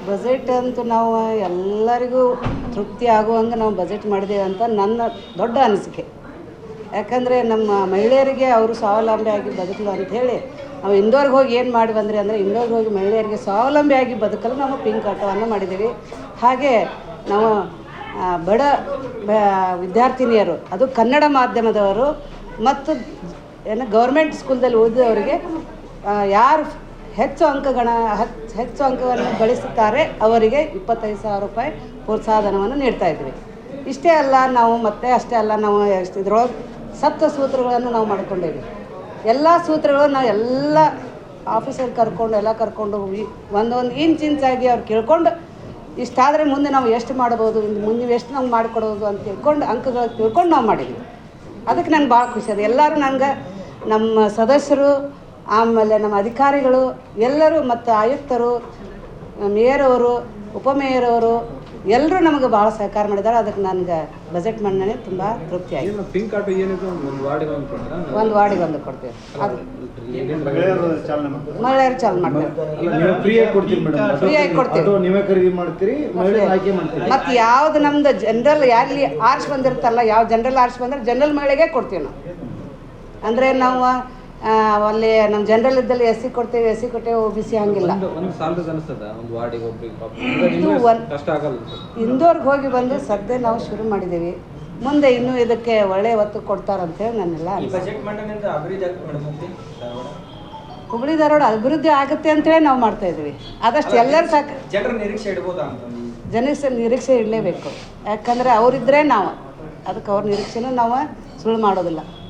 Budget ಅಂತೂ ನಾವು ಎಲ್ಲರಿಗೂ ತೃಪ್ತಿ ಆಗುವಂಗೆ ನಾವು ಬಜೆಟ್ ಮಾಡಿದ್ದೇವೆ ಅಂತ ನನ್ನ ದೊಡ್ಡ ಅನಿಸಿಕೆ. ಯಾಕಂದರೆ ನಮ್ಮ ಮಹಿಳೆಯರಿಗೆ ಅವರು ಸ್ವಾವಲಂಬಿಯಾಗಿ ಬದುಕಲು ಅಂಥೇಳಿ ನಾವು ಇಂದೋರ್ಗೆ ಹೋಗಿ ಏನು ಮಾಡಿ ಬಂದ್ರಿ ಅಂದರೆ ಇಂದೋರ್ಗೆ ಹೋಗಿ ಮಹಿಳೆಯರಿಗೆ ಸ್ವಾವಲಂಬಿಯಾಗಿ ಬದುಕಲು ನಾವು ಪಿಂಕ್ ಆಟೋವನ್ನು ಮಾಡಿದ್ದೀವಿ. ಹಾಗೆ ನಾವು ಬಡ ವಿದ್ಯಾರ್ಥಿನಿಯರು, ಅದು ಕನ್ನಡ ಮಾಧ್ಯಮದವರು ಮತ್ತು ಗೌರ್ಮೆಂಟ್ ಸ್ಕೂಲ್ದಲ್ಲಿ ಓದಿದವರಿಗೆ ಯಾರು ಹೆಚ್ಚು ಅಂಕವನ್ನು ಗಳಿಸುತ್ತಾರೆ ಅವರಿಗೆ 25,000 ರೂಪಾಯಿ ಪ್ರೋತ್ಸಾಹಧನವನ್ನು ನೀಡ್ತಾಯಿದ್ವಿ. ಇಷ್ಟೇ ಅಲ್ಲ, ನಾವು ಅಷ್ಟೇ ಅಲ್ಲ, ನಾವು ಇದ್ರೊಳಗೆ ಸಪ್ತ ಸೂತ್ರಗಳನ್ನು ನಾವು ಮಾಡ್ಕೊಂಡೇವಿ. ಎಲ್ಲ ಸೂತ್ರಗಳು ನಾವು ಎಲ್ಲ ಆಫೀಸಲ್ಲಿ ಕರ್ಕೊಂಡು ಒಂದೊಂದು ಇಂಚಾಗಿ ಅವ್ರು ಕೇಳ್ಕೊಂಡು ಇಷ್ಟಾದರೆ ಮುಂದೆ ನಾವು ಎಷ್ಟು ಮಾಡ್ಬೋದು, ಮುಂದೆ ಎಷ್ಟು ನಾವು ಮಾಡಿಕೊಡ್ಬೋದು ಅಂತ ತಿಳ್ಕೊಂಡು ಅಂಕಗಳು ತಿಳ್ಕೊಂಡು ನಾವು ಮಾಡಿದ್ವಿ. ಅದಕ್ಕೆ ನಂಗೆ ಭಾಳ ಖುಷಿ ಅದು. ಎಲ್ಲರೂ ನಂಗೆ ನಮ್ಮ ಸದಸ್ಯರು, ಆಮೇಲೆ ನಮ್ಮ ಅಧಿಕಾರಿಗಳು ಎಲ್ಲರೂ ಮತ್ತು ಆಯುಕ್ತರು, ಮೇಯರವರು, ಉಪಮೇಯರವರು ಎಲ್ಲರೂ ನಮಗೆ ಭಾಳ ಸಹಕಾರ ಮಾಡಿದ್ದಾರೆ. ಅದಕ್ಕೆ ನನಗೆ ಬಜೆಟ್ ಮಂಡನೆ ತುಂಬ ತೃಪ್ತಿ ಆಗಿದೆ. ಪಿಂಕ್ ಆಟೋ ಏನಿದೆ ಒಂದು ವಾರ್ಡಿಗೆ ಒಂದು ಕೊಡ್ತೀವಿ. ಅದು ಮಹಿಳೆಯರು ಚಾಲು ಮಾಡ್ತಾರೆ. ಫ್ರೀಯಾಗಿ ಕೊಡ್ತೀವಿ. ಮತ್ತು ಯಾವ್ದು ನಮ್ದು ಜನರಲ್ ಯಾರಲ್ಲಿ ಆರ್ಸ್ ಬಂದಿರುತ್ತಲ್ಲ, ಯಾವ ಜನರಲ್ ಆರ್ಸ್ ಬಂದರೆ ಜನರಲ್ ಮಹಿಳೆಗೆ ಕೊಡ್ತೀವಿ ನಾವು. ಅಂದರೆ ನಾವು ಅಲ್ಲಿ ನಮ್ಮ ಜನರಲ್ ಇದ್ದಲ್ಲಿ ಎಸ್ ಸಿ ಕೊಡ್ತೇವೆ, ಎಸ್ ಸಿ ಕೊಟ್ಟೇವೆ, OBC ಹಂಗಿಲ್ಲ. ಇಂದೋರ್ಗೆ ಹೋಗಿ ಬಂದು ಸದ್ಯ ನಾವು ಶುರು ಮಾಡಿದ್ದೀವಿ. ಮುಂದೆ ಇನ್ನೂ ಇದಕ್ಕೆ ಒಳ್ಳೆಯ ಒತ್ತು ಕೊಡ್ತಾರಂತೇಳಿ ನನ್ನೆಲ್ಲ ಹುಬ್ಬಳ್ಳಿ ಧಾರವಾಡ ಅಭಿವೃದ್ಧಿ ಆಗುತ್ತೆ ಅಂತೇಳಿ ನಾವು ಮಾಡ್ತಾಯಿದ್ವಿ. ಆದಷ್ಟು ಎಲ್ಲರೂ ಸಾಕು ಜನರ ನಿರೀಕ್ಷೆ ಇಡಲೇಬೇಕು. ಯಾಕಂದರೆ ಅವರಿದ್ದರೆ ನಾವು ಅದಕ್ಕೆ ಅವ್ರ ನಿರೀಕ್ಷೆನೂ ನಾವು ಸುಳ್ಳು ಮಾಡೋದಿಲ್ಲ.